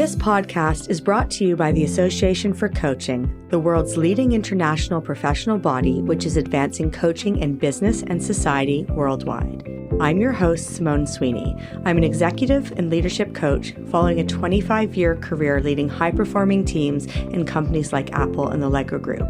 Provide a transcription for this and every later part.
This podcast is brought to you by the Association for Coaching, the world's leading international professional body which is advancing coaching in business and society worldwide. I'm your host, Simone Sweeney. I'm an executive and leadership coach following a 25-year career leading high-performing teams in companies like Apple and the Lego Group.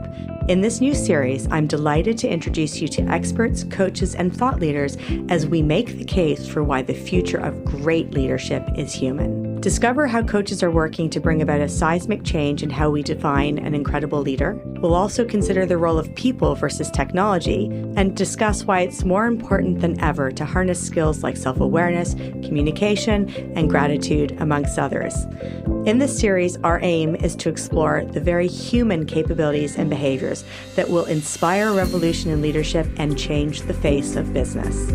In this new series, I'm delighted to introduce you to experts, coaches, and thought leaders as we make the case for why the future of great leadership is human. Discover how coaches are working to bring about a seismic change in how we define an incredible leader. We'll also consider the role of people versus technology and discuss why it's more important than ever to harness skills like self-awareness, communication, and gratitude, amongst others. In this series, our aim is to explore the very human capabilities and behaviors that will inspire a revolution in leadership and change the face of business.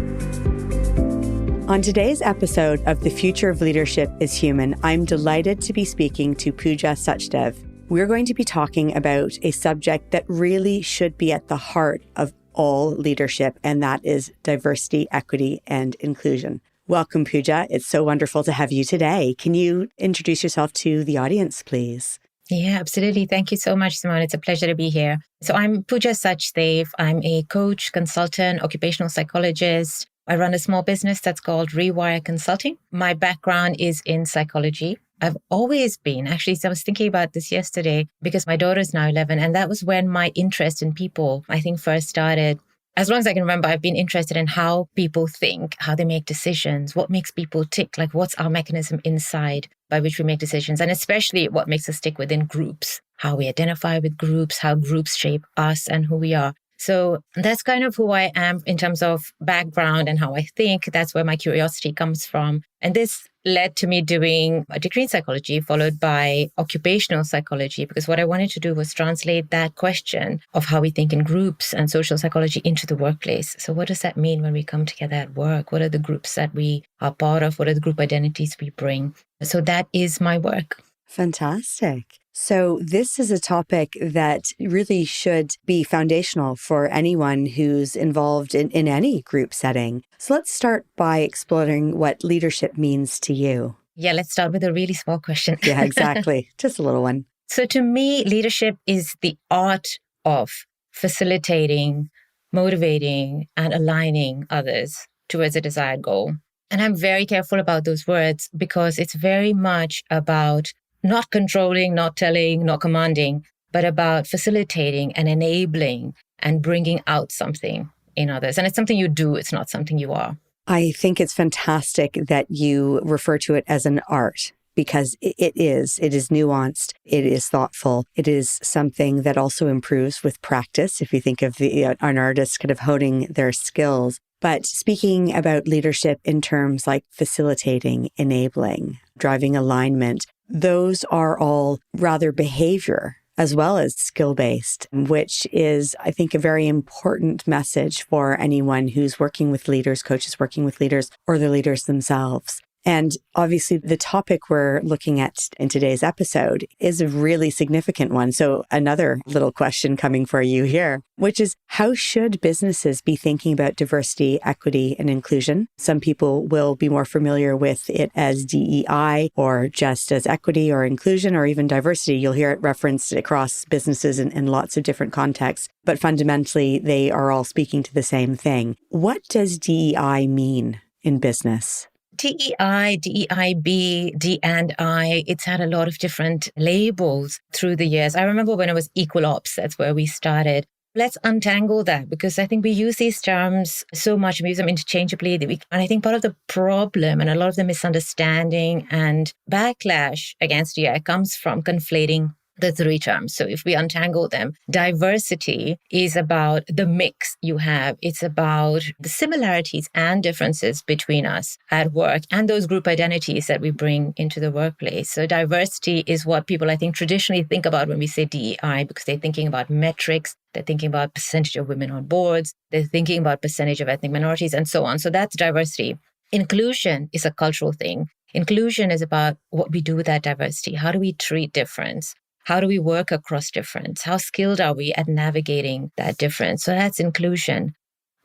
On today's episode of The Future of Leadership is Human, I'm delighted to be speaking to Pooja Sachdev. We're going to be talking about a subject that really should be at the heart of all leadership, and that is diversity, equity, and inclusion. Welcome, Pooja. It's so wonderful to have you today. Can you introduce yourself to the audience, please? Yeah, absolutely. Thank you so much, Simone. It's a pleasure to be here. So I'm Pooja Sachdev. I'm a coach, consultant, occupational psychologist. I run a small business that's called Rewire Consulting. My background is in psychology. I've always been, actually, so I was thinking about this yesterday because my daughter is now 11, and that was when my interest in people, I think, first started. As long as I can remember, I've been interested in how people think, how they make decisions, what makes people tick, like what's our mechanism inside by which we make decisions, and especially what makes us tick within groups, how we identify with groups, how groups shape us and who we are. So that's kind of who I am in terms of background and how I think. That's where my curiosity comes from. And this led to me doing a degree in psychology, followed by occupational psychology, because what I wanted to do was translate that question of how we think in groups and social psychology into the workplace. So what does that mean when we come together at work? What are the groups that we are part of? What are the group identities we bring? So that is my work. Fantastic. So this is a topic that really should be foundational for anyone who's involved in any group setting. So let's start by exploring what leadership means to you. Yeah, let's start with a really small question. Yeah, exactly. Just a little one. So to me, leadership is the art of facilitating, motivating, and aligning others towards a desired goal. And I'm very careful about those words because it's very much about not controlling, not telling, not commanding, but about facilitating and enabling and bringing out something in others. And it's something you do, it's not something you are. I think it's fantastic that you refer to it as an art because it is nuanced, it is thoughtful, it is something that also improves with practice. If you think of an artist kind of honing their skills. But speaking about leadership in terms like facilitating, enabling, driving alignment, those are all rather behavior as well as skill-based, which is, I think, a very important message for anyone who's working with leaders, coaches working with leaders, or the leaders themselves. And obviously, the topic we're looking at in today's episode is a really significant one. So another little question coming for you here, which is how should businesses be thinking about diversity, equity, and inclusion? Some people will be more familiar with it as DEI or just as equity or inclusion or even diversity. You'll hear it referenced across businesses in lots of different contexts. But fundamentally, they are all speaking to the same thing. What does DEI mean in business? DEI, DEIB, D&I, it's had a lot of different labels through the years. I remember when it was equal ops, that's where we started. Let's untangle that because I think we use these terms so much, we use them interchangeably. And I think part of the problem and a lot of the misunderstanding and backlash against DEI comes from conflating the three terms. So if we untangle them, diversity is about the mix you have. It's about the similarities and differences between us at work and those group identities that we bring into the workplace. So diversity is what people, I think, traditionally think about when we say DEI because they're thinking about metrics, they're thinking about percentage of women on boards, they're thinking about percentage of ethnic minorities and so on. So that's diversity. Inclusion is a cultural thing. Inclusion is about what we do with that diversity. How do we treat difference? How do we work across difference? How skilled are we at navigating that difference? So that's inclusion.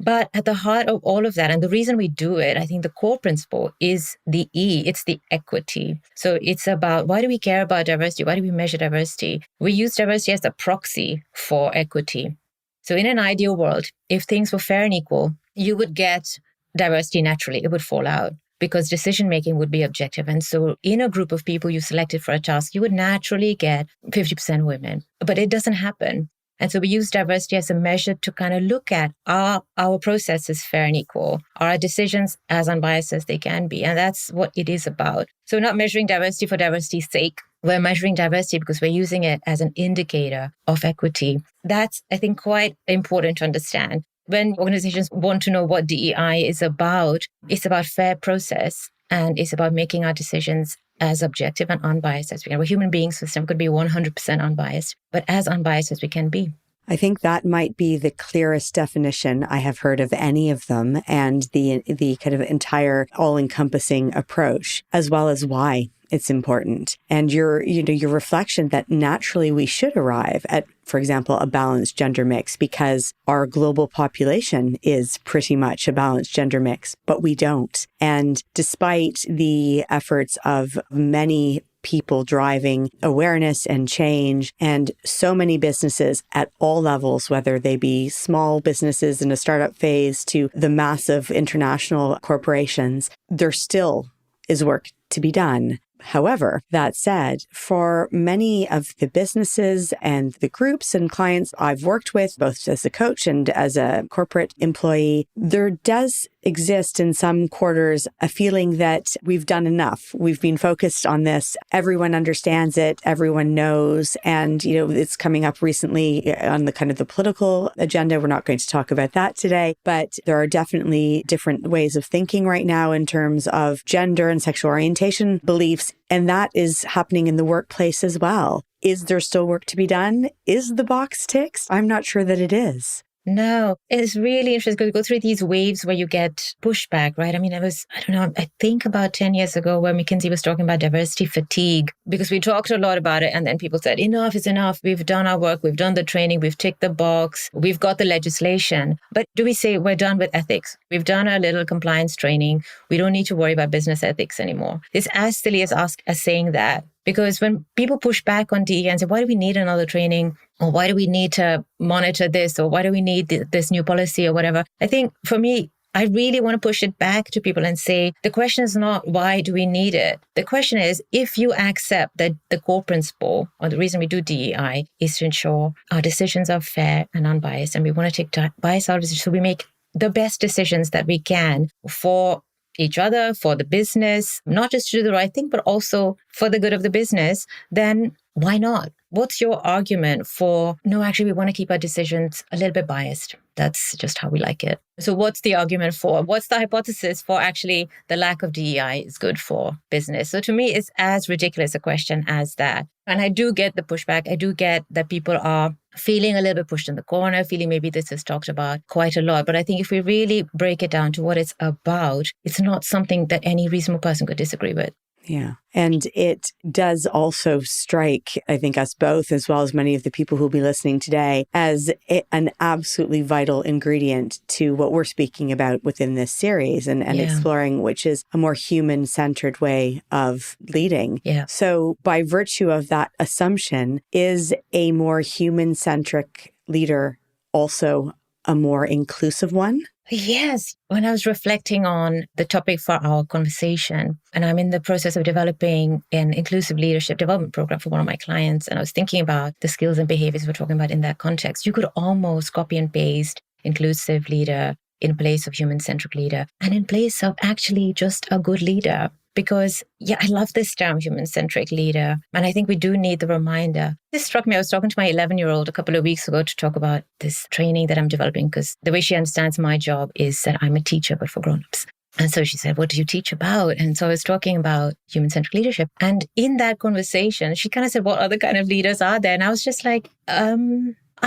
But at the heart of all of that, and the reason we do it, I think the core principle is the E, it's the equity. So it's about, why do we care about diversity? Why do we measure diversity? We use diversity as the proxy for equity. So in an ideal world, if things were fair and equal, you would get diversity naturally. It would fall out because decision-making would be objective. And so in a group of people you selected for a task, you would naturally get 50% women, but it doesn't happen. And so we use diversity as a measure to kind of look at, are our processes fair and equal? Are our decisions as unbiased as they can be? And that's what it is about. So we're not measuring diversity for diversity's sake. We're measuring diversity because we're using it as an indicator of equity. That's, I think, quite important to understand. When organizations want to know what DEI is about, it's about fair process and it's about making our decisions as objective and unbiased as we can. We're human beings, system could be 100% unbiased, but as unbiased as we can be. I think that might be the clearest definition I have heard of any of them, and the kind of entire all-encompassing approach, as well as why it's important. And your reflection that naturally we should arrive at, for example, a balanced gender mix because our global population is pretty much a balanced gender mix, but we don't. And despite the efforts of many people driving awareness and change, and so many businesses at all levels, whether they be small businesses in a startup phase to the massive international corporations, there still is work to be done. However, that said, for many of the businesses and the groups and clients I've worked with, both as a coach and as a corporate employee, there does exist in some quarters a feeling that we've done enough. We've been focused on this. Everyone understands it. Everyone knows. And, it's coming up recently on the kind of the political agenda. We're not going to talk about that today, but there are definitely different ways of thinking right now in terms of gender and sexual orientation beliefs. And that is happening in the workplace as well. Is there still work to be done? Is the box ticked? I'm not sure that it is. No, it's really interesting because you go through these waves where you get pushback, right? I mean, I think about 10 years ago where McKinsey was talking about diversity fatigue because we talked a lot about it and then people said, enough is enough. We've done our work. We've done the training. We've ticked the box. We've got the legislation. But do we say we're done with ethics? We've done our little compliance training. We don't need to worry about business ethics anymore. It's as silly as saying that. Because when people push back on DEI and say, why do we need another training? Or why do we need to monitor this? Or why do we need this new policy or whatever? I think for me, I really want to push it back to people and say, the question is not why do we need it? The question is, if you accept that the core principle or the reason we do DEI is to ensure our decisions are fair and unbiased, and we want to take bias out of decisions so we make the best decisions that we can for each other, for the business, not just to do the right thing, but also for the good of the business, then why not? What's your argument for, no, actually, we want to keep our decisions a little bit biased. That's just how we like it. So what's the argument for? What's the hypothesis for actually the lack of DEI is good for business? So to me, it's as ridiculous a question as that. And I do get the pushback. I do get that people are feeling a little bit pushed in the corner, feeling maybe this is talked about quite a lot. But I think if we really break it down to what it's about, it's not something that any reasonable person could disagree with. Yeah. And it does also strike, I think, us both, as well as many of the people who'll be listening today, as an absolutely vital ingredient to what we're speaking about within this series and exploring, which is a more human-centered way of leading. Yeah. So by virtue of that assumption, is a more human-centric leader also a more inclusive one? Yes. When I was reflecting on the topic for our conversation, and I'm in the process of developing an inclusive leadership development program for one of my clients, and I was thinking about the skills and behaviors we're talking about in that context, you could almost copy and paste inclusive leader in place of human-centric leader and in place of actually just a good leader. Because, I love this term, human-centric leader. And I think we do need the reminder. This struck me. I was talking to my 11-year-old a couple of weeks ago to talk about this training that I'm developing, because the way she understands my job is that I'm a teacher, but for grown-ups. And so she said, what do you teach about? And so I was talking about human-centric leadership. And in that conversation, she kind of said, what other kind of leaders are there? And I was just like, I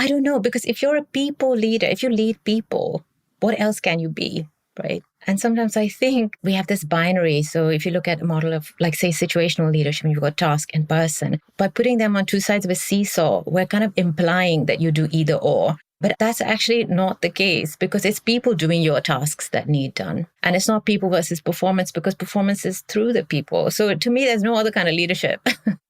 don't know. Because if you're a people leader, if you lead people, what else can you be, right? And sometimes I think we have this binary. So if you look at a model of, like, say, situational leadership, you've got task and person, by putting them on two sides of a seesaw, we're kind of implying that you do either or. But that's actually not the case, because it's people doing your tasks that need done. And it's not people versus performance, because performance is through the people. So to me, there's no other kind of leadership.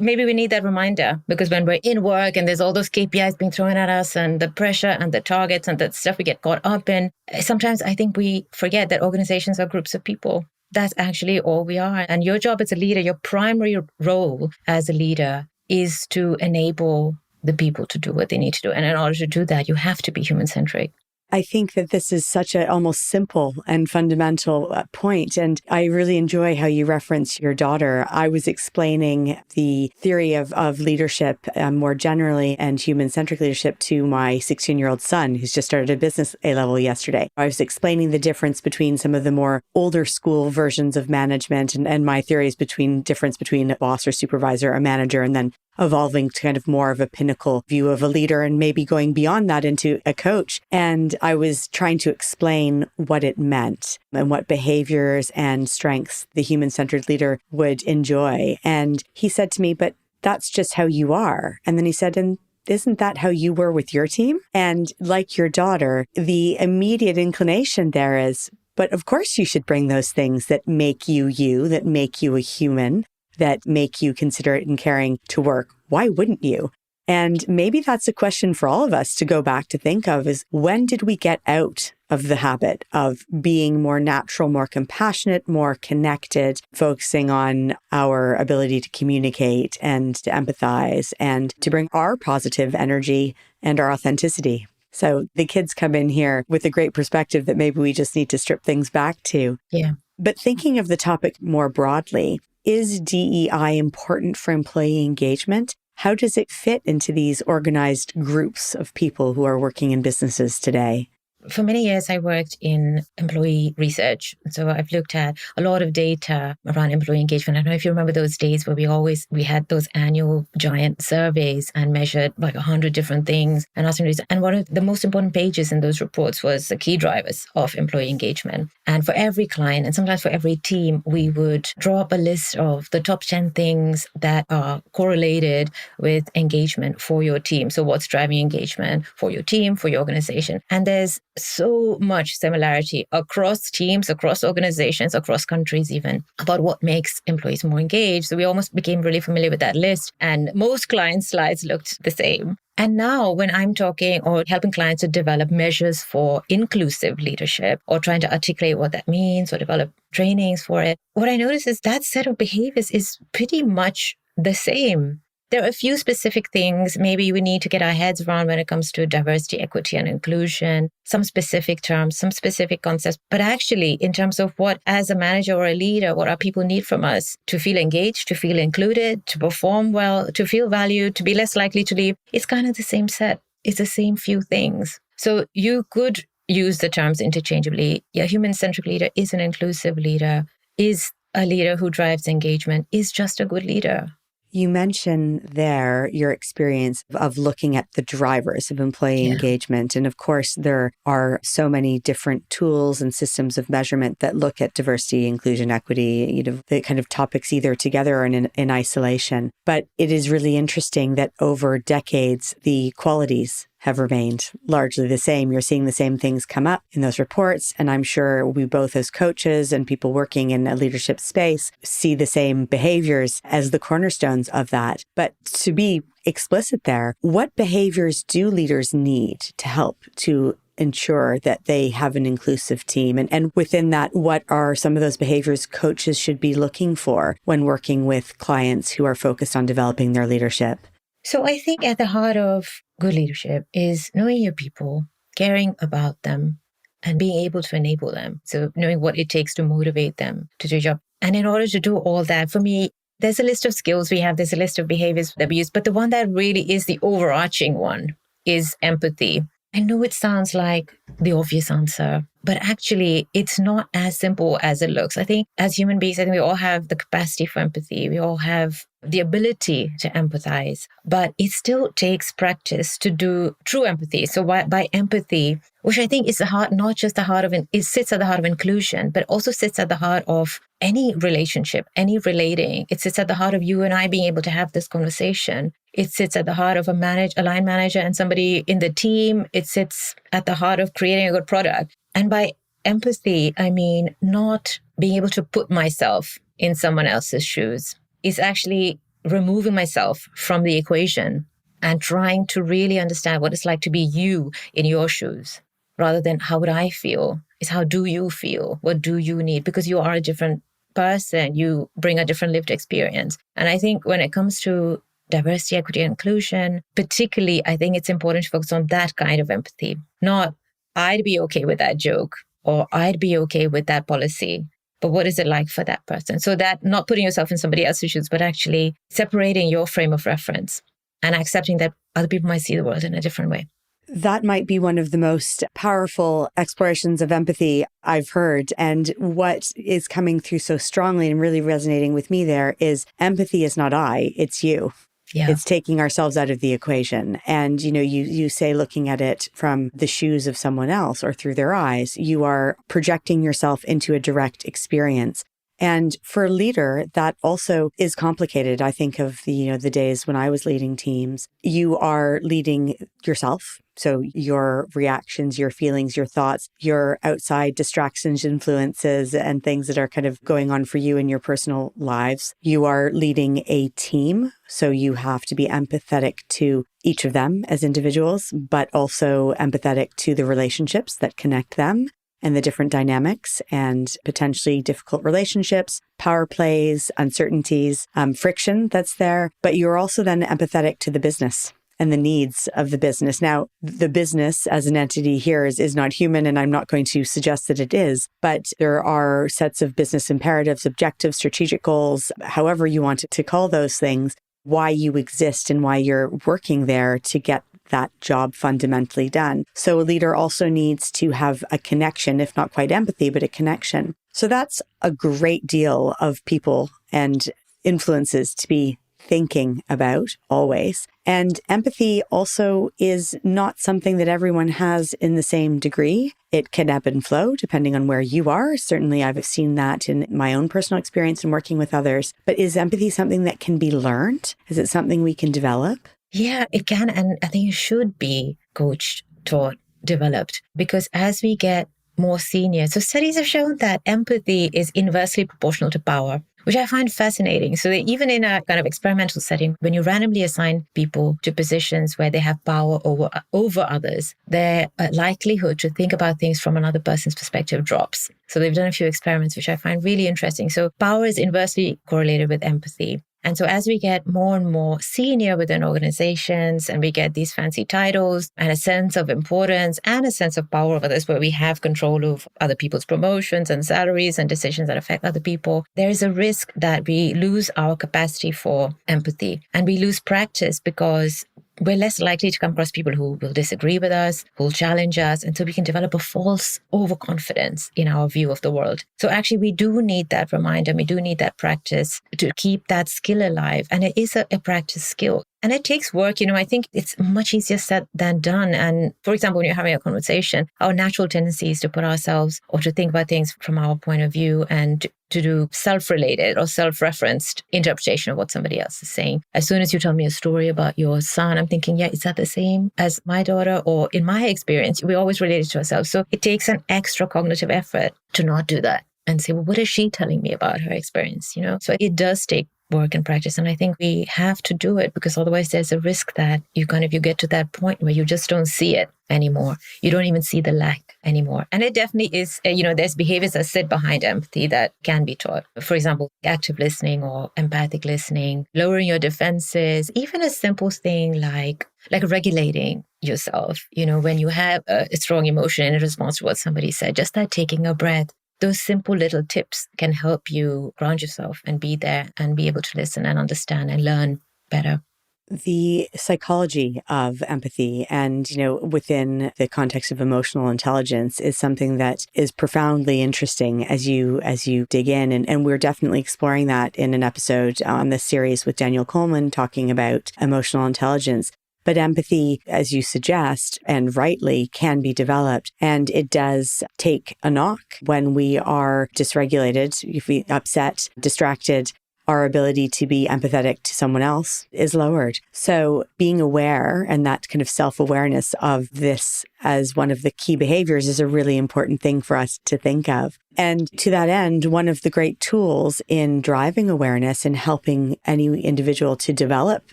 Maybe we need that reminder, because when we're in work and there's all those KPIs being thrown at us and the pressure and the targets and the stuff we get caught up in, sometimes I think we forget that organizations are groups of people. That's actually all we are. And your job as a leader, your primary role as a leader is to enable the people to do what they need to do. And in order to do that, you have to be human-centric. I think that this is such an almost simple and fundamental point. And I really enjoy how you reference your daughter. I was explaining the theory of leadership more generally and human-centric leadership to my 16-year-old son, who's just started a business A-level yesterday. I was explaining the difference between some of the more older school versions of management and my theories difference between a boss or supervisor, a manager, and then evolving to kind of more of a pinnacle view of a leader and maybe going beyond that into a coach. And I was trying to explain what it meant and what behaviors and strengths the human-centered leader would enjoy. And he said to me, but that's just how you are. And then he said, and isn't that how you were with your team? And like your daughter, the immediate inclination there is, but of course you should bring those things that make you you, that make you a human, that make you considerate and caring to work. Why wouldn't you? And maybe that's a question for all of us to go back to think of is, when did we get out of the habit of being more natural, more compassionate, more connected, focusing on our ability to communicate and to empathize and to bring our positive energy and our authenticity? So the kids come in here with a great perspective that maybe we just need to strip things back to. Yeah. But thinking of the topic more broadly, is DEI important for employee engagement? How does it fit into these organized groups of people who are working in businesses today? For many years, I worked in employee research. So I've looked at a lot of data around employee engagement. I don't know if you remember those days where we had those annual giant surveys and measured like 100 different things and asked them. And one of the most important pages in those reports was the key drivers of employee engagement. And for every client, and sometimes for every team, we would draw up a list of the top 10 things that are correlated with engagement for your team. So what's driving engagement for your team, for your organization? And there's so much similarity across teams, across organizations, across countries even, about what makes employees more engaged. So we almost became really familiar with that list. And most clients' slides looked the same. And now when I'm talking or helping clients to develop measures for inclusive leadership or trying to articulate what that means or develop trainings for it, what I notice is that set of behaviors is pretty much the same. There are a few specific things maybe we need to get our heads around when it comes to diversity, equity, and inclusion, some specific terms, some specific concepts. But actually, in terms of what, as a manager or a leader, what our people need from us to feel engaged, to feel included, to perform well, to feel valued, to be less likely to leave, it's kind of the same set. It's the same few things. So you could use the terms interchangeably. A human-centric leader is an inclusive leader, is a leader who drives engagement, is just a good leader. You mentioned there your experience of looking at the drivers of employee engagement. And of course, there are so many different tools and systems of measurement that look at diversity, inclusion, equity, the kind of topics either together or in isolation. But it is really interesting that over decades, the qualities have remained largely the same. You're seeing the same things come up in those reports. And I'm sure we both as coaches and people working in a leadership space see the same behaviors as the cornerstones of that. But to be explicit there, what behaviors do leaders need to help to ensure that they have an inclusive team? And within that, what are some of those behaviors coaches should be looking for when working with clients who are focused on developing their leadership? So I think at the heart of good leadership is knowing your people, caring about them, and being able to enable them. So knowing what it takes to motivate them to do your job. And in order to do all that, for me, there's a list of skills we have, there's a list of behaviors that we use, but the one that really is the overarching one is empathy. I know it sounds like the obvious answer, But actually, it's not as simple as it looks. I think as human beings, I think we all have the capacity for empathy. We all have the ability to empathize, but it still takes practice to do true empathy. So by empathy, which I think is the heart, not just the heart of, it sits at the heart of inclusion, but also sits at the heart of any relationship, any relating. It sits at the heart of you and I being able to have this conversation. It sits at the heart of a line manager and somebody in the team. It sits at the heart of creating a good product. And by empathy, I mean not being able to put myself in someone else's shoes. It's actually removing myself from the equation and trying to really understand what it's like to be you in your shoes, rather than how would I feel? Is how do you feel? What do you need? Because you are a different person. You bring a different lived experience. And I think when it comes to diversity, equity, and inclusion, particularly, I think it's important to focus on that kind of empathy, not I'd be okay with that joke or I'd be okay with that policy. But what is it like for that person? So that not putting yourself in somebody else's shoes, but actually separating your frame of reference and accepting that other people might see the world in a different way. That might be one of the most powerful explorations of empathy I've heard. And what is coming through so strongly and really resonating with me there is empathy is not I, it's you. Yeah. It's taking ourselves out of the equation. And, you say looking at it from the shoes of someone else or through their eyes, you are projecting yourself into a direct experience. And for a leader, that also is complicated. I think of the days when I was leading teams. You are leading yourself. So your reactions, your feelings, your thoughts, your outside distractions, influences, and things that are kind of going on for you in your personal lives. You are leading a team. So you have to be empathetic to each of them as individuals, but also empathetic to the relationships that connect them and the different dynamics and potentially difficult relationships, power plays, uncertainties, friction that's there. But you're also then empathetic to the business and the needs of the business. Now, the business as an entity here is not human, and I'm not going to suggest that it is, but there are sets of business imperatives, objectives, strategic goals, however you want to call those things, why you exist and why you're working there to get that job fundamentally done. So a leader also needs to have a connection, if not quite empathy, but a connection. So that's a great deal of people and influences to be thinking about always. And empathy also is not something that everyone has in the same degree. It can ebb and flow depending on where you are. Certainly, I've seen that in my own personal experience and working with others. But is empathy something that can be learned? Is it something we can develop? Yeah, it can. And I think it should be coached, taught, developed, because as we get more senior, so studies have shown that empathy is inversely proportional to power, which I find fascinating. So that even in a kind of experimental setting, when you randomly assign people to positions where they have power over others, their likelihood to think about things from another person's perspective drops. So they've done a few experiments, which I find really interesting. So power is inversely correlated with empathy. And so as we get more and more senior within organizations and we get these fancy titles and a sense of importance and a sense of power over this, where we have control of other people's promotions and salaries and decisions that affect other people, there is a risk that we lose our capacity for empathy and we lose practice because we're less likely to come across people who will disagree with us, who will challenge us. And so we can develop a false overconfidence in our view of the world. So actually, we do need that reminder. We do need that practice to keep that skill alive. And it is a practice skill. And it takes work. I think it's much easier said than done. And for example, when you're having a conversation, our natural tendency is to put ourselves or to think about things from our point of view and to do self-related or self-referenced interpretation of what somebody else is saying. As soon as you tell me a story about your son, I'm thinking, yeah, is that the same as my daughter? Or in my experience, we always relate it to ourselves. So it takes an extra cognitive effort to not do that and say, well, what is she telling me about her experience? So it does take work and practice. And I think we have to do it because otherwise there's a risk that you get to that point where you just don't see it anymore. You don't even see the lack anymore. And it definitely is, there's behaviors that sit behind empathy that can be taught. For example, active listening or empathic listening, lowering your defenses, even a simple thing like regulating yourself. When you have a strong emotion in response to what somebody said, just that taking a breath. Those simple little tips can help you ground yourself and be there and be able to listen and understand and learn better. The psychology of empathy and, within the context of emotional intelligence is something that is profoundly interesting as you dig in. And we're definitely exploring that in an episode on this series with Daniel Coleman talking about emotional intelligence. But empathy, as you suggest, and rightly, can be developed. And it does take a knock when we are dysregulated, if we upset, distracted. Our ability to be empathetic to someone else is lowered. So being aware and that kind of self-awareness of this as one of the key behaviors is a really important thing for us to think of. And to that end, one of the great tools in driving awareness and helping any individual to develop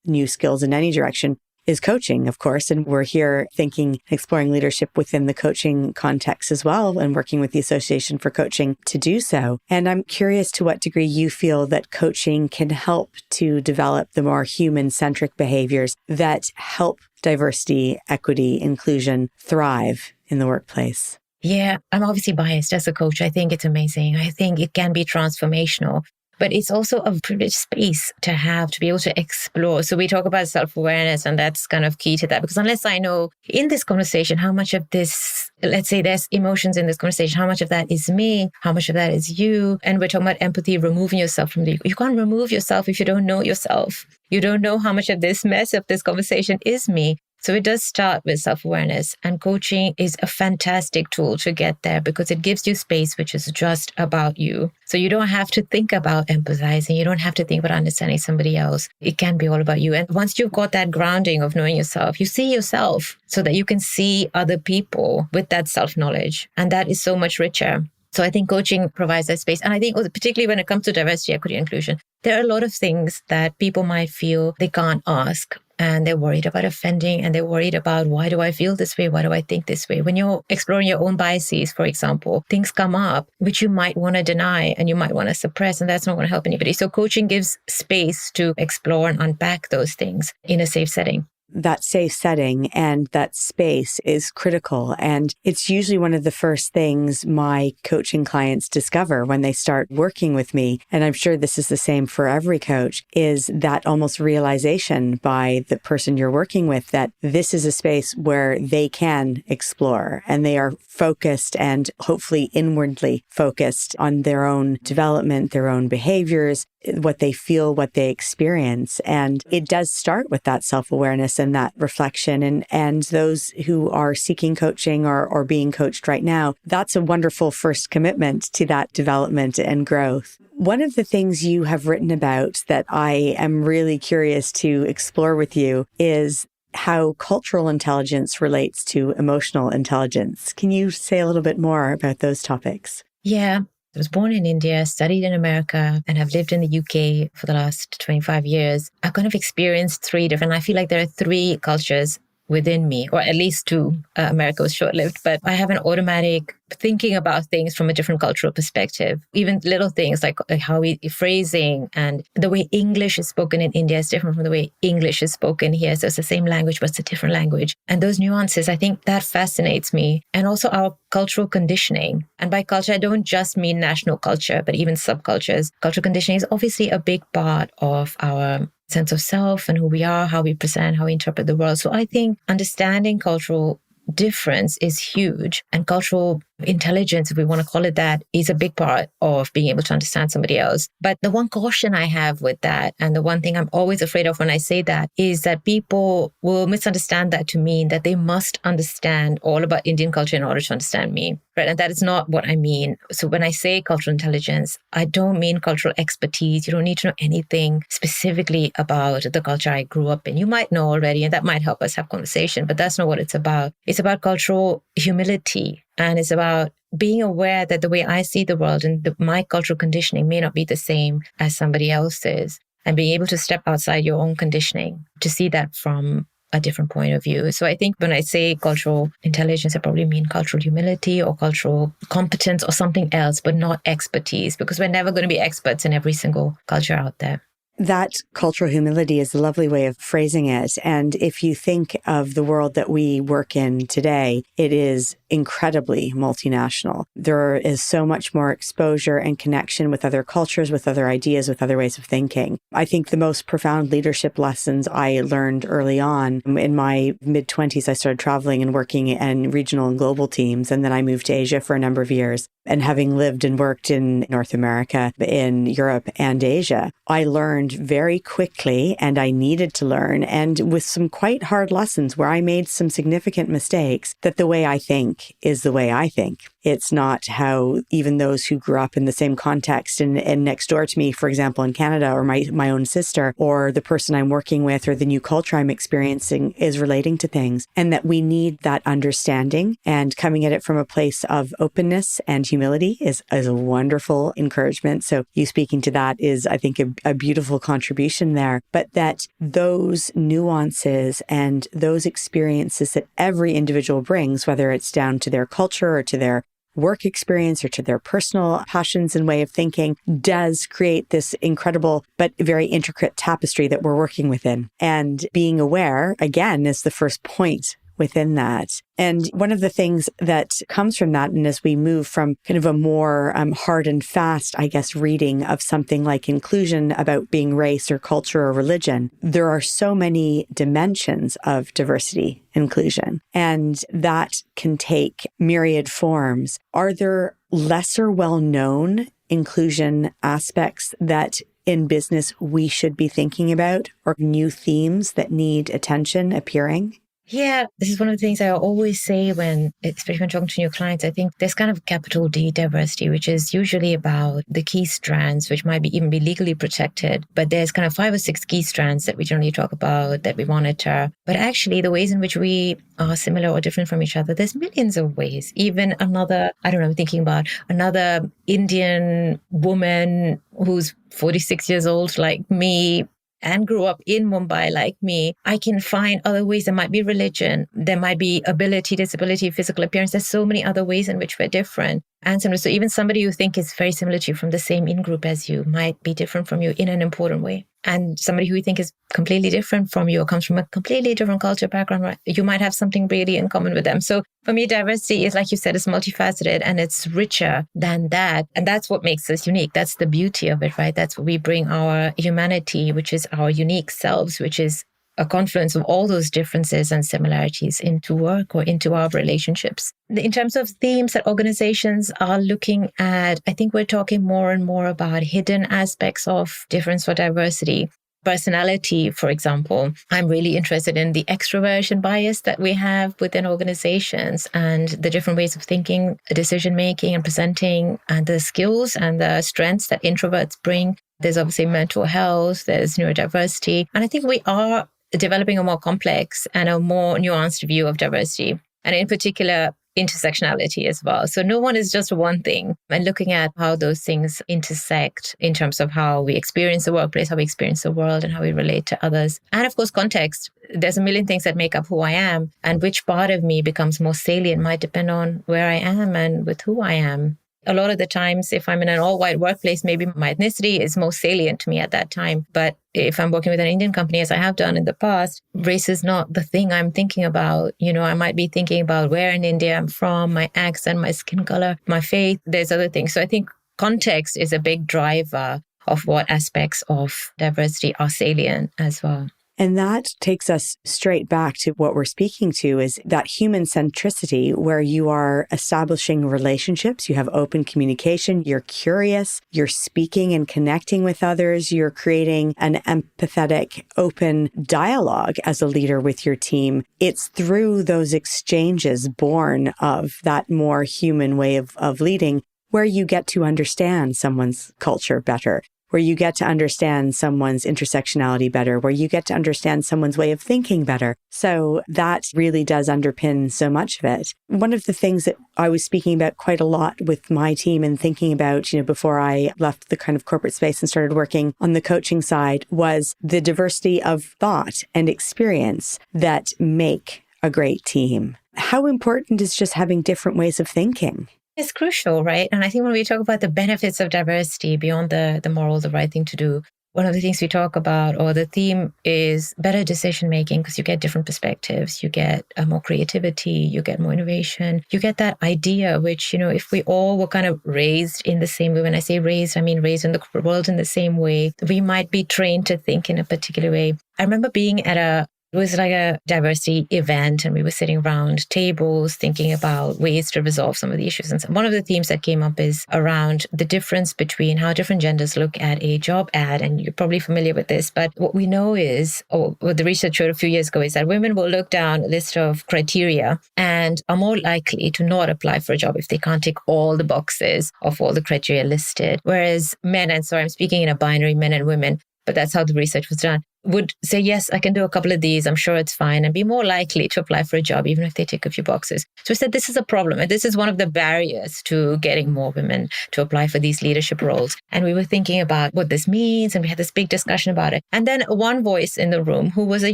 new skills in any direction is coaching, of course. And we're here exploring leadership within the coaching context as well, and working with the Association for Coaching to do so. And I'm curious to what degree you feel that coaching can help to develop the more human-centric behaviors that help diversity, equity, inclusion thrive in the workplace. Yeah, I'm obviously biased as a coach. I think it's amazing. I think it can be transformational. But it's also a privileged space to be able to explore. So we talk about self-awareness, and that's kind of key to that. Because unless I know in this conversation how much of this, let's say there's emotions in this conversation, how much of that is me, how much of that is you. And we're talking about empathy, removing yourself from you can't remove yourself if you don't know yourself. You don't know how much of this mess of this conversation is me. So it does start with self-awareness, and coaching is a fantastic tool to get there because it gives you space which is just about you. So you don't have to think about empathizing. You don't have to think about understanding somebody else. It can be all about you. And once you've got that grounding of knowing yourself, you see yourself so that you can see other people with that self-knowledge. And that is so much richer. So I think coaching provides that space. And I think particularly when it comes to diversity, equity, inclusion, there are a lot of things that people might feel they can't ask. And they're worried about offending, and they're worried about, why do I feel this way? Why do I think this way? When you're exploring your own biases, for example, things come up which you might want to deny and you might want to suppress, and that's not going to help anybody. So coaching gives space to explore and unpack those things in a safe setting. That safe setting and that space is critical. And it's usually one of the first things my coaching clients discover when they start working with me. And I'm sure this is the same for every coach, is that almost realization by the person you're working with that this is a space where they can explore and they are focused and hopefully inwardly focused on their own development, their own behaviors, what they feel, what they experience. And it does start with that self-awareness and that reflection. And those who are seeking coaching or being coached right now, that's a wonderful first commitment to that development and growth. One of the things you have written about that I am really curious to explore with you is how cultural intelligence relates to emotional intelligence. Can you say a little bit more about those topics? Yeah. I was born in India, studied in America, and have lived in the UK for the last 25 years. I've kind of experienced I feel like there are three cultures within me, or at least two. America was short-lived, but I have an automatic thinking about things from a different cultural perspective. Even little things like how phrasing and the way English is spoken in India is different from the way English is spoken here. So it's the same language, but it's a different language. And those nuances, I think that fascinates me. And also our cultural conditioning. And by culture, I don't just mean national culture, but even subcultures. Cultural conditioning is obviously a big part of our sense of self and who we are, how we present, how we interpret the world. So I think understanding cultural difference is huge. And cultural intelligence, if we want to call it that, is a big part of being able to understand somebody else. But the one caution I have with that, and the one thing I'm always afraid of when I say that, is that people will misunderstand that to mean that they must understand all about Indian culture in order to understand me. Right? And that is not what I mean. So when I say cultural intelligence, I don't mean cultural expertise. You don't need to know anything specifically about the culture I grew up in. You might know already, and that might help us have conversation, but that's not what it's about. It's about cultural humility. And it's about being aware that the way I see the world and my cultural conditioning may not be the same as somebody else's, and being able to step outside your own conditioning to see that from a different point of view. So I think when I say cultural intelligence, I probably mean cultural humility or cultural competence or something else, but not expertise, because we're never going to be experts in every single culture out there. That cultural humility is a lovely way of phrasing it. And if you think of the world that we work in today, it is incredibly multinational. There is so much more exposure and connection with other cultures, with other ideas, with other ways of thinking. I think the most profound leadership lessons I learned early on in my mid-20s, I started traveling and working in regional and global teams. And then I moved to Asia for a number of years. And having lived and worked in North America, in Europe and Asia, I learned very quickly, and I needed to learn, and with some quite hard lessons where I made some significant mistakes, that the way I think is the way I think. It's not how even those who grew up in the same context and next door to me, for example, in Canada, or my own sister, or the person I'm working with, or the new culture I'm experiencing is relating to things. And that we need that understanding, and coming at it from a place of openness and humility is a wonderful encouragement. So you speaking to that is, I think, a beautiful contribution there. But that those nuances and those experiences that every individual brings, whether it's down to their culture or to their work experience or to their personal passions and way of thinking, does create this incredible but very intricate tapestry that we're working within. And being aware, again, is the first point within that. And one of the things that comes from that, and as we move from kind of a more hard and fast, I guess, reading of something like inclusion about being race or culture or religion, there are so many dimensions of diversity inclusion, and that can take myriad forms. Are there lesser well-known inclusion aspects that in business we should be thinking about, or new themes that need attention appearing? Yeah, this is one of the things I always say especially when talking to new clients. I think there's kind of capital D diversity, which is usually about the key strands, which might even be legally protected. But there's kind of 5 or 6 key strands that we generally talk about, that we monitor. But actually, the ways in which we are similar or different from each other, there's millions of ways. Even I'm thinking about another Indian woman who's 46 years old like me, and grew up in Mumbai like me, I can find other ways. There might be religion, there might be ability, disability, physical appearance. There's so many other ways in which we're different. And so even somebody you think is very similar to you from the same in-group as you might be different from you in an important way. And somebody who you think is completely different from you or comes from a completely different culture background, right? You might have something really in common with them. So for me, diversity is, like you said, it's multifaceted and it's richer than that. And that's what makes us unique. That's the beauty of it, right? That's what we bring our humanity, which is our unique selves, which is a confluence of all those differences and similarities into work or into our relationships. In terms of themes that organizations are looking at, I think we're talking more and more about hidden aspects of difference or diversity. Personality, for example, I'm really interested in the extroversion bias that we have within organizations and the different ways of thinking, decision making and presenting, and the skills and the strengths that introverts bring. There's obviously mental health, there's neurodiversity. And I think we are developing a more complex and a more nuanced view of diversity, and in particular, intersectionality as well. So no one is just one thing, and looking at how those things intersect in terms of how we experience the workplace, how we experience the world, and how we relate to others. And of course, context. There's a million things that make up who I am, and which part of me becomes more salient might depend on where I am and with who I am. A lot of the times, if I'm in an all-white workplace, maybe my ethnicity is most salient to me at that time. But if I'm working with an Indian company, as I have done in the past, race is not the thing I'm thinking about. I might be thinking about where in India I'm from, my accent, my skin color, my faith. There's other things. So I think context is a big driver of what aspects of diversity are salient as well. And that takes us straight back to what we're speaking to, is that human centricity, where you are establishing relationships, you have open communication, you're curious, you're speaking and connecting with others, you're creating an empathetic, open dialogue as a leader with your team. It's through those exchanges born of that more human way of leading, where you get to understand someone's culture better, where you get to understand someone's intersectionality better, where you get to understand someone's way of thinking better. So that really does underpin so much of it. One of the things that I was speaking about quite a lot with my team and thinking about, before I left the kind of corporate space and started working on the coaching side, was the diversity of thought and experience that make a great team. How important is just having different ways of thinking? It's crucial, right? And I think when we talk about the benefits of diversity beyond the moral, the right thing to do, one of the things we talk about, or the theme, is better decision making, because you get different perspectives, you get more creativity, you get more innovation, you get that idea, which, if we all were kind of raised in the same way, when I say raised, I mean raised in the world in the same way, we might be trained to think in a particular way. I remember being at it was like a diversity event, and we were sitting around tables thinking about ways to resolve some of the issues. And so one of the themes that came up is around the difference between how different genders look at a job ad. And you're probably familiar with this, but what we know is, or what the research showed a few years ago, is that women will look down a list of criteria and are more likely to not apply for a job if they can't tick all the boxes of all the criteria listed. Whereas men, and so I'm speaking in a binary, men and women, but that's how the research was done, would say, yes, I can do a couple of these, I'm sure it's fine, and be more likely to apply for a job, even if they tick a few boxes. So we said this is a problem, and this is one of the barriers to getting more women to apply for these leadership roles. And we were thinking about what this means, and we had this big discussion about it. And then one voice in the room, who was the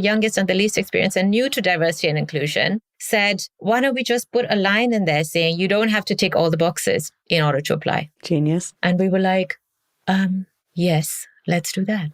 youngest and the least experienced and new to diversity and inclusion, said, why don't we just put a line in there saying you don't have to tick all the boxes in order to apply? Genius. And we were like, yes, let's do that.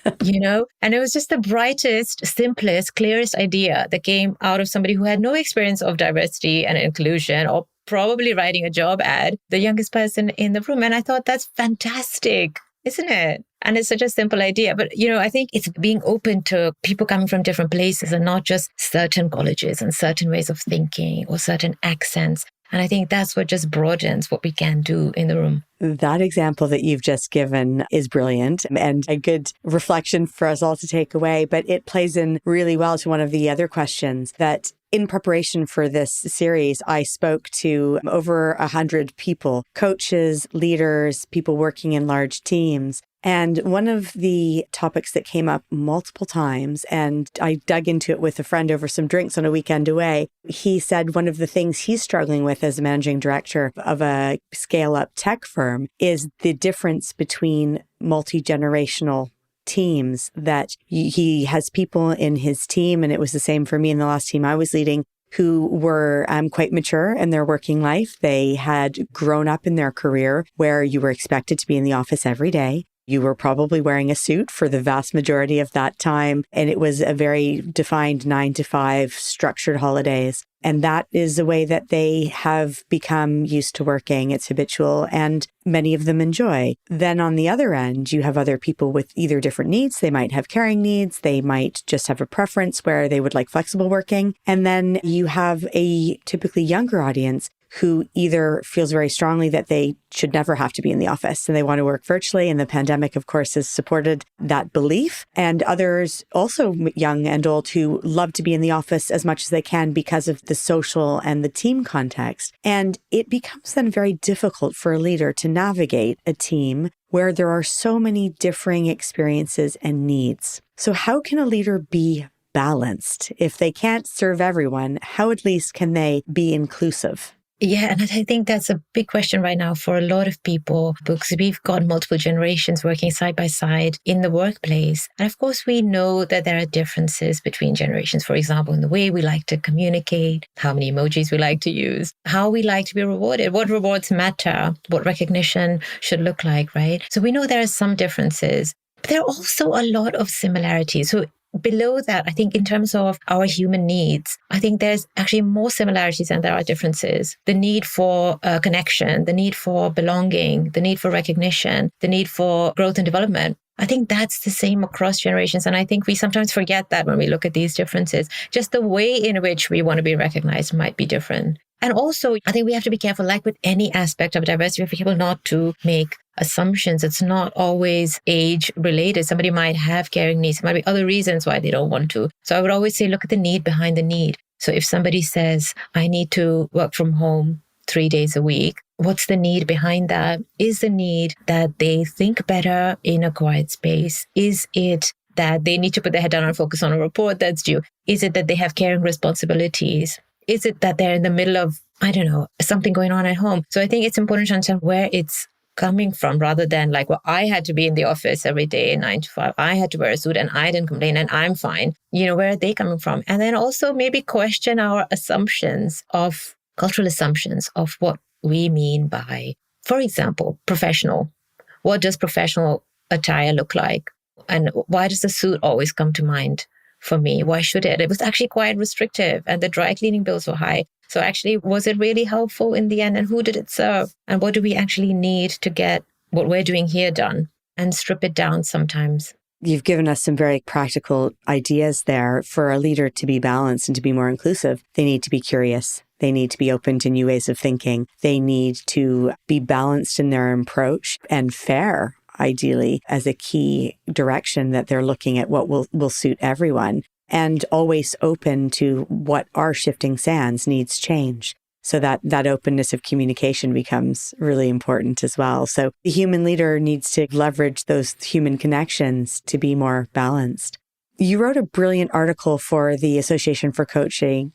And it was just the brightest, simplest, clearest idea that came out of somebody who had no experience of diversity and inclusion, or probably writing a job ad, the youngest person in the room. And I thought, that's fantastic, isn't it? And it's such a simple idea. But, I think it's being open to people coming from different places, and not just certain colleges and certain ways of thinking or certain accents. And I think that's what just broadens what we can do in the room. That example that you've just given is brilliant and a good reflection for us all to take away. But it plays in really well to one of the other questions that in preparation for this series, I spoke to over 100 people, coaches, leaders, people working in large teams. And one of the topics that came up multiple times, and I dug into it with a friend over some drinks on a weekend away, he said one of the things he's struggling with as a managing director of a scale-up tech firm is the difference between multi-generational teams, that he has people in his team, and it was the same for me in the last team I was leading, who were quite mature in their working life. They had grown up in their career where you were expected to be in the office every day. You were probably wearing a suit for the vast majority of that time. And it was a very defined 9-to-5 structured holidays. And that is the way that they have become used to working. It's habitual, and many of them enjoy. Then on the other end, you have other people with either different needs. They might have caring needs. They might just have a preference where they would like flexible working. And then you have a typically younger audience who either feels very strongly that they should never have to be in the office and they want to work virtually. And the pandemic, of course, has supported that belief. And others, also young and old, who love to be in the office as much as they can because of the social and the team context. And it becomes then very difficult for a leader to navigate a team where there are so many differing experiences and needs. So how can a leader be balanced? If they can't serve everyone, how at least can they be inclusive? Yeah, and I think that's a big question right now for a lot of people, because we've got multiple generations working side by side in the workplace. And of course, we know that there are differences between generations, for example, in the way we like to communicate, how many emojis we like to use, how we like to be rewarded, what rewards matter, what recognition should look like, right? So we know there are some differences, but there are also a lot of similarities. So below that, I think in terms of our human needs, I think there's actually more similarities than there are differences. The need for connection, the need for belonging, the need for recognition, the need for growth and development. I think that's the same across generations. And I think we sometimes forget that when we look at these differences. Just the way in which we want to be recognized might be different. And also, I think we have to be careful, like with any aspect of diversity, we have to be careful not to make assumptions. It's not always age related. Somebody might have caring needs. There might be other reasons why they don't want to. So I would always say, look at the need behind the need. So if somebody says, I need to work from home 3 days a week, what's the need behind that? Is the need that they think better in a quiet space? Is it that they need to put their head down and focus on a report that's due? Is it that they have caring responsibilities? Is it that they're in the middle of, something going on at home? So I think it's important to understand where it's coming from, rather than like, well, I had to be in the office every day, 9 to 5. I had to wear a suit and I didn't complain and I'm fine. Where are they coming from? And then also maybe question our cultural assumptions of what we mean by, for example, professional. What does professional attire look like? And why does the suit always come to mind for me? Why should it? It was actually quite restrictive and the dry cleaning bills were high. So actually, was it really helpful in the end? And who did it serve? And what do we actually need to get what we're doing here done? And strip it down sometimes. You've given us some very practical ideas there. For a leader to be balanced and to be more inclusive, they need to be curious. They need to be open to new ways of thinking. They need to be balanced in their approach and fair, ideally, as a key direction that they're looking at what will suit everyone, and always open to what are shifting sands needs change. So that openness of communication becomes really important as well. So the human leader needs to leverage those human connections to be more balanced. You wrote a brilliant article for the Association for Coaching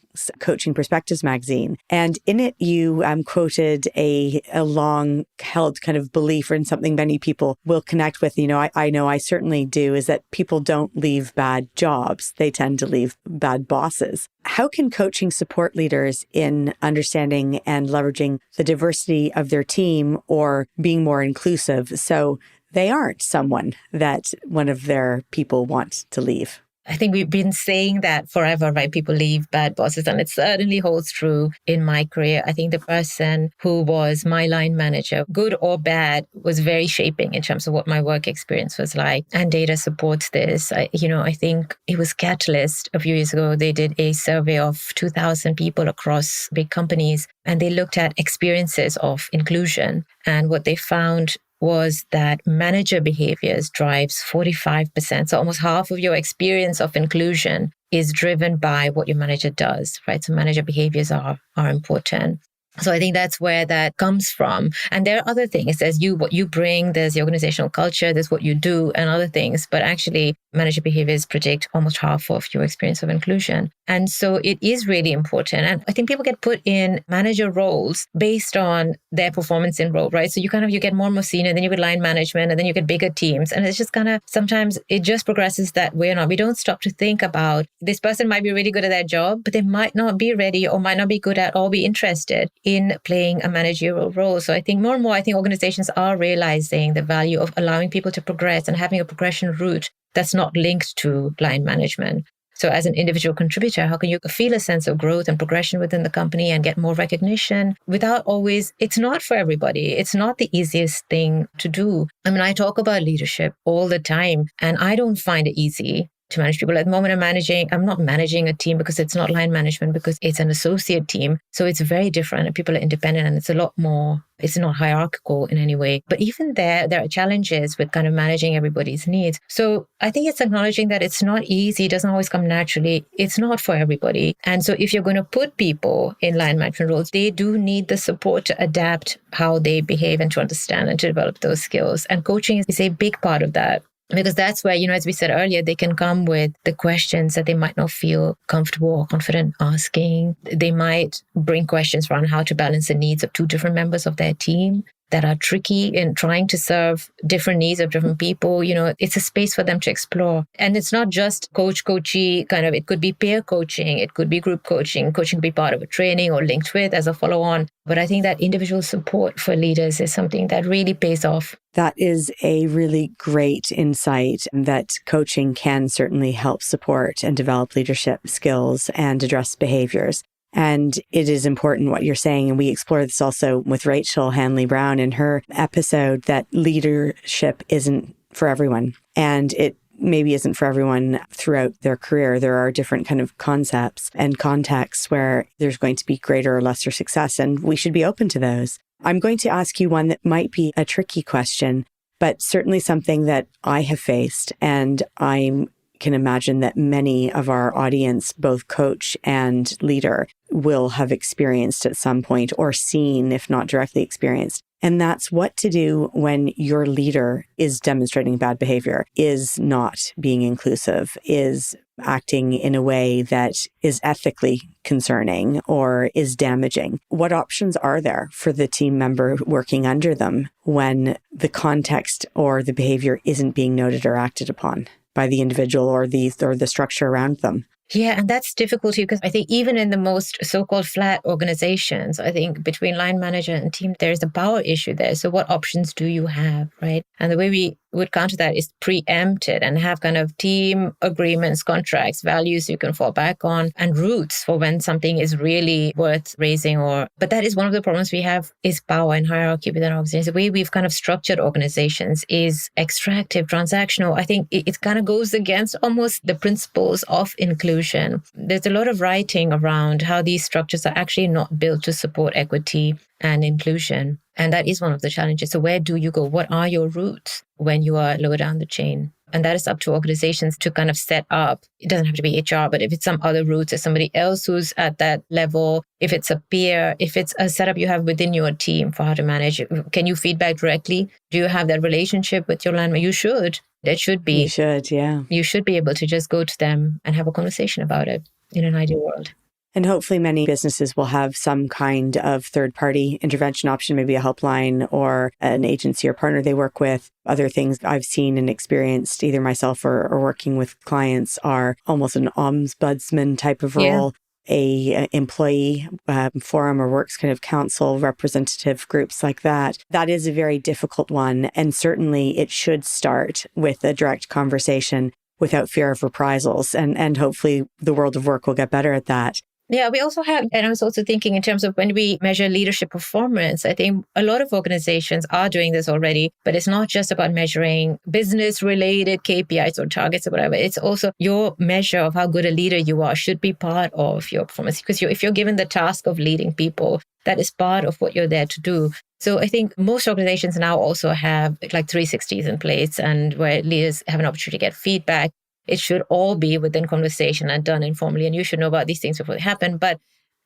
Perspectives magazine. And in it, you quoted a long-held kind of belief, and something many people will connect with. I know I certainly do, is that people don't leave bad jobs. They tend to leave bad bosses. How can coaching support leaders in understanding and leveraging the diversity of their team or being more inclusive so they aren't someone that one of their people wants to leave? I think we've been saying that forever, right? People leave bad bosses, and it certainly holds true in my career. I think the person who was my line manager, good or bad, was very shaping in terms of what my work experience was like. And data supports this. I think it was Catalyst a few years ago. They did a survey of 2,000 people across big companies, and they looked at experiences of inclusion. And what they found was that manager behaviors drives 45%. So almost half of your experience of inclusion is driven by what your manager does, right? So manager behaviors are important. So I think that's where that comes from. And there are other things. There's what you bring, there's the organizational culture, there's what you do and other things. But actually, manager behaviors predict almost half of your experience of inclusion. And so it is really important. And I think people get put in manager roles based on their performance in role, right? So you get more and more senior, then you get line management, and then you get bigger teams. And it's just sometimes it just progresses that way or not. We don't stop to think about this person might be really good at their job, but they might not be ready or might not be good at or be interested in playing a managerial role. So I think more and more, organizations are realizing the value of allowing people to progress and having a progression route that's not linked to line management. So as an individual contributor, how can you feel a sense of growth and progression within the company and get more recognition without it's not for everybody. It's not the easiest thing to do. I talk about leadership all the time, and I don't find it easy to manage people. At the moment I'm not managing a team because it's not line management, because it's an associate team. So it's very different and people are independent, and it's a lot more, it's not hierarchical in any way. But even there are challenges with kind of managing everybody's needs. So I think it's acknowledging that it's not easy. It doesn't always come naturally. It's not for everybody. And so if you're going to put people in line management roles, they do need the support to adapt how they behave and to understand and to develop those skills. And coaching is a big part of that. Because that's where, as we said earlier, they can come with the questions that they might not feel comfortable or confident asking. They might bring questions around how to balance the needs of two different members of their team that are tricky in trying to serve different needs of different people. It's a space for them to explore. And it's not just coachee kind of, it could be peer coaching, it could be group coaching. Coaching could be part of a training or linked with as a follow-on. But I think that individual support for leaders is something that really pays off. That is a really great insight, that coaching can certainly help support and develop leadership skills and address behaviors. And it is important what you're saying. And we explore this also with Rachel Hanley-Brown in her episode, that leadership isn't for everyone. And it maybe isn't for everyone throughout their career. There are different kind of concepts and contexts where there's going to be greater or lesser success. And we should be open to those. I'm going to ask you one that might be a tricky question, but certainly something that I have faced. And I can imagine that many of our audience, both coach and leader, will have experienced at some point or seen, if not directly experienced. And that's what to do when your leader is demonstrating bad behavior, is not being inclusive, is acting in a way that is ethically concerning or is damaging. What options are there for the team member working under them when the context or the behavior isn't being noted or acted upon by the individual or the structure around them? Yeah, and that's difficult because I think even in the most so-called flat organizations, I think between line manager and team, there's a power issue there. So what options do you have, right? And the way we would counter that is preempt it and have kind of team agreements, contracts, values you can fall back on, and routes for when something is really worth raising. But that is one of the problems we have is power and hierarchy within organizations. The way we've kind of structured organizations is extractive, transactional. I think it kind of goes against almost the principles of inclusion. There's a lot of writing around how these structures are actually not built to support equity and inclusion. And that is one of the challenges. So where do you go? What are your routes when you are lower down the chain? And that is up to organizations to kind of set up. It doesn't have to be HR, but if it's some other routes, there's somebody else who's at that level, if it's a peer, if it's a setup you have within your team for how to manage it. Can you feedback directly? Do you have that relationship with your landlord? You should. That should be. You should, yeah. You should be able to just go to them and have a conversation about it in an ideal world. And hopefully many businesses will have some kind of third-party intervention option, maybe a helpline or an agency or partner they work with. Other things I've seen and experienced, either myself or working with clients, are almost an ombudsman type of role, a employee forum or works kind of council, representative groups like that. That is a very difficult one. And certainly it should start with a direct conversation without fear of reprisals. And hopefully the world of work will get better at that. Yeah, we also have, and I was also thinking in terms of when we measure leadership performance, I think a lot of organizations are doing this already, but it's not just about measuring business-related KPIs or targets or whatever. It's also your measure of how good a leader you are should be part of your performance. Because if you're given the task of leading people, that is part of what you're there to do. So I think most organizations now also have like 360s in place, and where leaders have an opportunity to get feedback. It should all be within conversation and done informally. And you should know about these things before they happen. But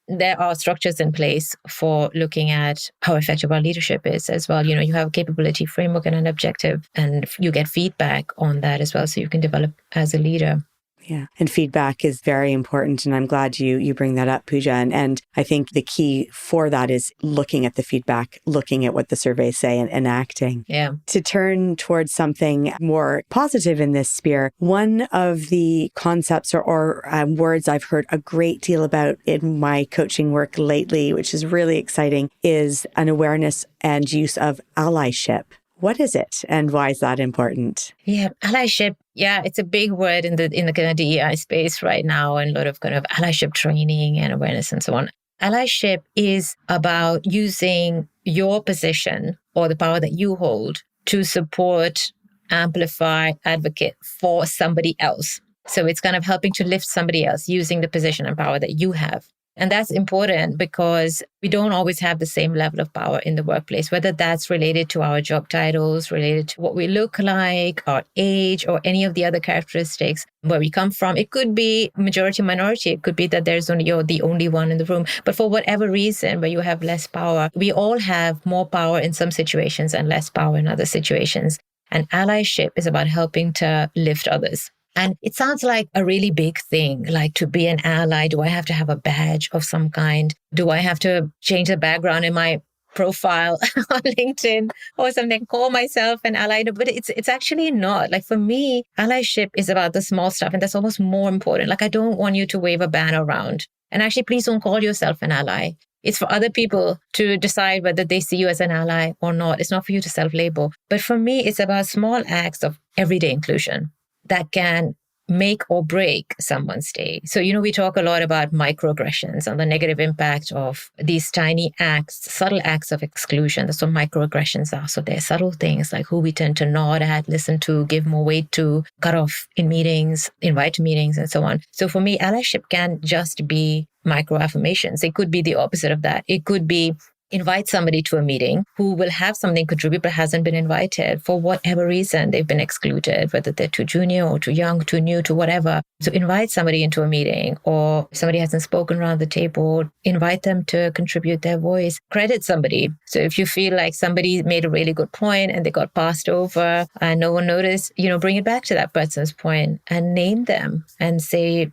there are structures in place for looking at how effective our leadership is as well. You have a capability framework and an objective, and you get feedback on that as well. So you can develop as a leader. Yeah. And feedback is very important. And I'm glad you bring that up, Pooja. And I think the key for that is looking at the feedback, looking at what the surveys say and acting. Yeah. To turn towards something more positive in this sphere, one of the concepts or words I've heard a great deal about in my coaching work lately, which is really exciting, is an awareness and use of allyship. What is it and why is that important? Yeah, allyship. Yeah, it's a big word in the kind of DEI space right now, and a lot of kind of allyship training and awareness and so on. Allyship is about using your position or the power that you hold to support, amplify, advocate for somebody else. So it's kind of helping to lift somebody else using the position and power that you have. And that's important because we don't always have the same level of power in the workplace, whether that's related to our job titles, related to what we look like, our age, or any of the other characteristics, where we come from. It could be majority minority. It could be that you're the only one in the room. But for whatever reason, where you have less power, we all have more power in some situations and less power in other situations. And allyship is about helping to lift others. And it sounds like a really big thing, like to be an ally. Do I have to have a badge of some kind? Do I have to change the background in my profile on LinkedIn or something, call myself an ally? But it's actually not. Like for me, allyship is about the small stuff. And that's almost more important. Like I don't want you to wave a banner around. And actually, please don't call yourself an ally. It's for other people to decide whether they see you as an ally or not. It's not for you to self-label. But for me, it's about small acts of everyday inclusion that can make or break someone's day. So, we talk a lot about microaggressions and the negative impact of these tiny acts, subtle acts of exclusion. That's what microaggressions are. So they're subtle things like who we tend to nod at, listen to, give more weight to, cut off in meetings, invite to meetings, and so on. So for me, allyship can't just be micro-affirmations. It could be the opposite of that. It could be invite somebody to a meeting who will have something contribute but hasn't been invited for whatever reason. They've been excluded, whether they're too junior or too young, too new, to whatever. So invite somebody into a meeting, or if somebody hasn't spoken around the table, invite them to contribute their voice. Credit somebody. So if you feel like somebody made a really good point and they got passed over and no one noticed, bring it back to that person's point and name them and say,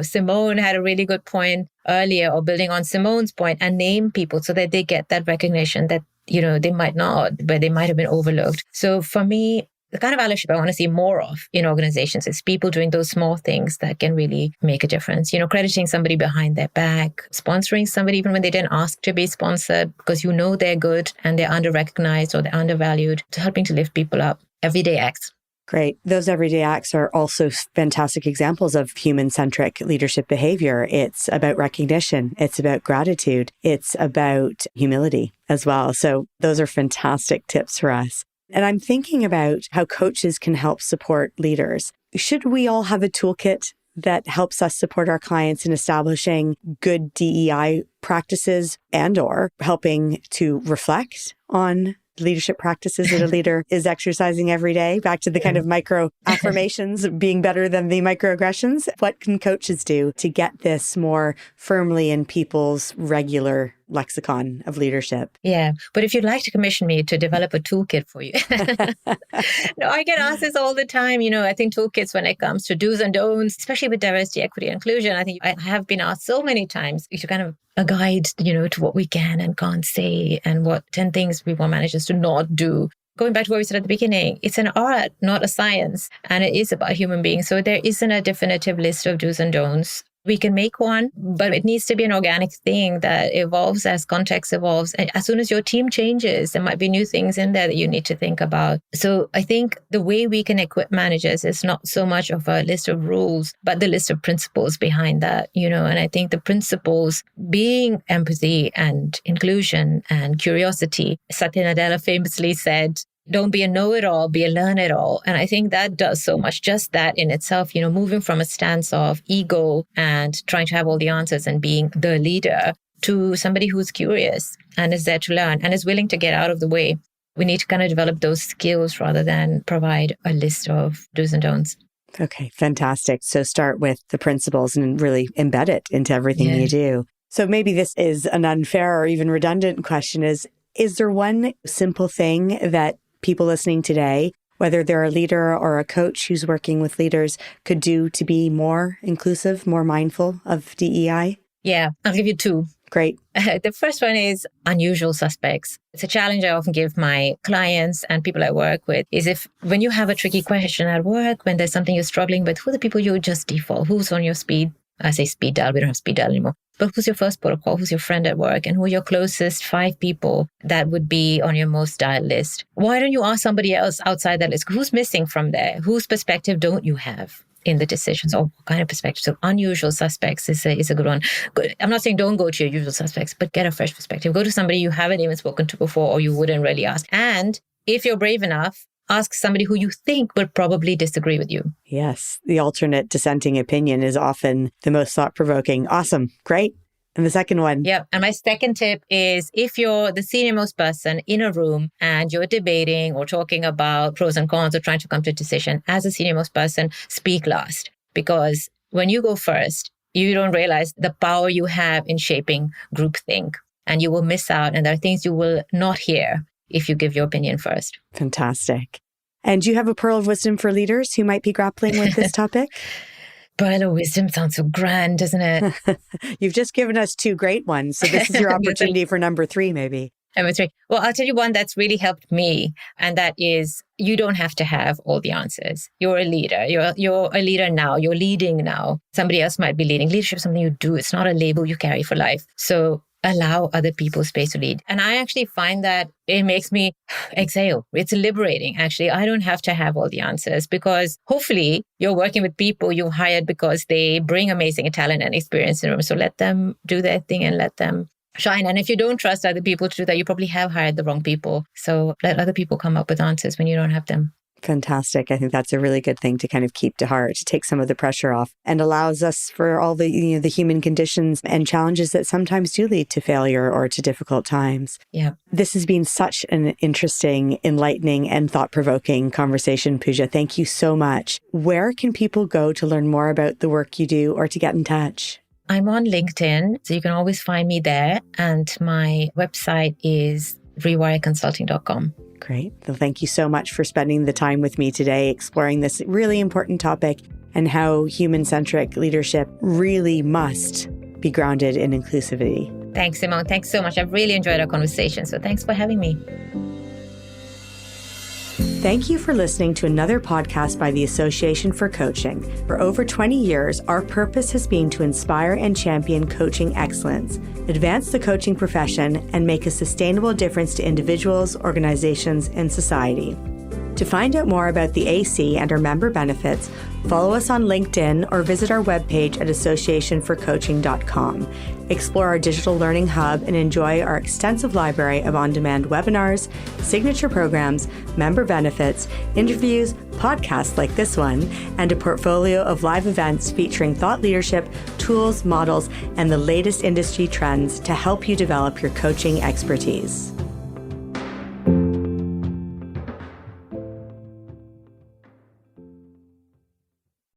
Simone had a really good point earlier, or building on Simone's point, and name people so that they get that recognition that, they might not, but they might have been overlooked. So for me, the kind of allyship I want to see more of in organizations is people doing those small things that can really make a difference. Crediting somebody behind their back, sponsoring somebody even when they didn't ask to be sponsored because they're good and they're under-recognized or they're undervalued, to helping to lift people up. everyday acts. Great. Those everyday acts are also fantastic examples of human-centric leadership behavior. It's about recognition. It's about gratitude. It's about humility as well. So those are fantastic tips for us. And I'm thinking about how coaches can help support leaders. Should we all have a toolkit that helps us support our clients in establishing good DEI practices and/or helping to reflect on leadership practices that a leader is exercising every day? Back to the kind of micro affirmations being better than the microaggressions. What can coaches do to get this more firmly in people's regular lexicon of leadership? Yeah. But if you'd like to commission me to develop a toolkit for you. No, I get asked this all the time. I think toolkits when it comes to do's and don'ts, especially with diversity, equity, and inclusion. I think I have been asked so many times to kind of a guide, to what we can and can't say and what 10 things we want managers to not do. Going back to what we said at the beginning, it's an art, not a science, and it is about human beings. So there isn't a definitive list of do's and don'ts. We can make one, but it needs to be an organic thing that evolves as context evolves. And as soon as your team changes, there might be new things in there that you need to think about. So I think the way we can equip managers is not so much of a list of rules, but the list of principles behind that, and I think the principles being empathy and inclusion and curiosity. Satya Nadella famously said, don't be a know-it-all, be a learn-it-all. And I think that does so much, just that in itself, moving from a stance of ego and trying to have all the answers and being the leader to somebody who's curious and is there to learn and is willing to get out of the way. We need to kind of develop those skills rather than provide a list of do's and don'ts. Okay, fantastic. So start with the principles and really embed it into everything you do. So maybe this is an unfair or even redundant question is there one simple thing that people listening today, whether they're a leader or a coach who's working with leaders, could do to be more inclusive, more mindful of DEI? Yeah, I'll give you two. Great. The first one is unusual suspects. It's a challenge I often give my clients and people I work with is when you have a tricky question at work, when there's something you're struggling with, who are the people you would just default? Who's on your speed? I say speed dial, we don't have speed dial anymore. But who's your first protocol? Who's your friend at work? And who are your closest 5 people that would be on your most dialed list? Why don't you ask somebody else outside that list? Who's missing from there? Whose perspective don't you have in the decisions? Or what kind of perspective? So unusual suspects is a good one. I'm not saying don't go to your usual suspects, but get a fresh perspective. Go to somebody you haven't even spoken to before or you wouldn't really ask. And if you're brave enough, ask somebody who you think would probably disagree with you. Yes. The alternate dissenting opinion is often the most thought-provoking. Awesome. Great. And the second one? Yeah. And my second tip is if you're the senior most person in a room and you're debating or talking about pros and cons or trying to come to a decision, as a senior most person, speak last. Because when you go first, you don't realize the power you have in shaping groupthink. And you will miss out. And there are things you will not hear if you give your opinion first. Fantastic. And do you have a pearl of wisdom for leaders who might be grappling with this topic? Pearl of wisdom sounds so grand, doesn't it? You've just given us 2 great ones. So this is your opportunity for number 3, maybe. Number 3. Well, I'll tell you one that's really helped me. And that is you don't have to have all the answers. You're a leader. You're a leader now. You're leading now. Somebody else might be leading. Leadership is something you do. It's not a label you carry for life. So allow other people space to lead. And I actually find that it makes me exhale. It's liberating, actually. I don't have to have all the answers because hopefully you're working with people you've hired because they bring amazing talent and experience in the room. So let them do their thing and let them shine. And if you don't trust other people to do that, you probably have hired the wrong people. So let other people come up with answers when you don't have them. Fantastic. I think that's a really good thing to kind of keep to heart, to take some of the pressure off and allows us for all the, the human conditions and challenges that sometimes do lead to failure or to difficult times. Yeah. This has been such an interesting, enlightening and thought-provoking conversation, Pooja. Thank you so much. Where can people go to learn more about the work you do or to get in touch? I'm on LinkedIn, so you can always find me there. And my website is rewireconsulting.com. Great. Well, thank you so much for spending the time with me today, exploring this really important topic and how human-centric leadership really must be grounded in inclusivity. Thanks, Simone. Thanks so much. I've really enjoyed our conversation. So thanks for having me. Thank you for listening to another podcast by the Association for Coaching. For over 20 years, our purpose has been to inspire and champion coaching excellence, advance the coaching profession, and make a sustainable difference to individuals, organizations, and society. To find out more about the AC and our member benefits, follow us on LinkedIn or visit our webpage at associationforcoaching.com. Explore our digital learning hub and enjoy our extensive library of on-demand webinars, signature programs, member benefits, interviews, podcasts like this one, and a portfolio of live events featuring thought leadership, tools, models, and the latest industry trends to help you develop your coaching expertise.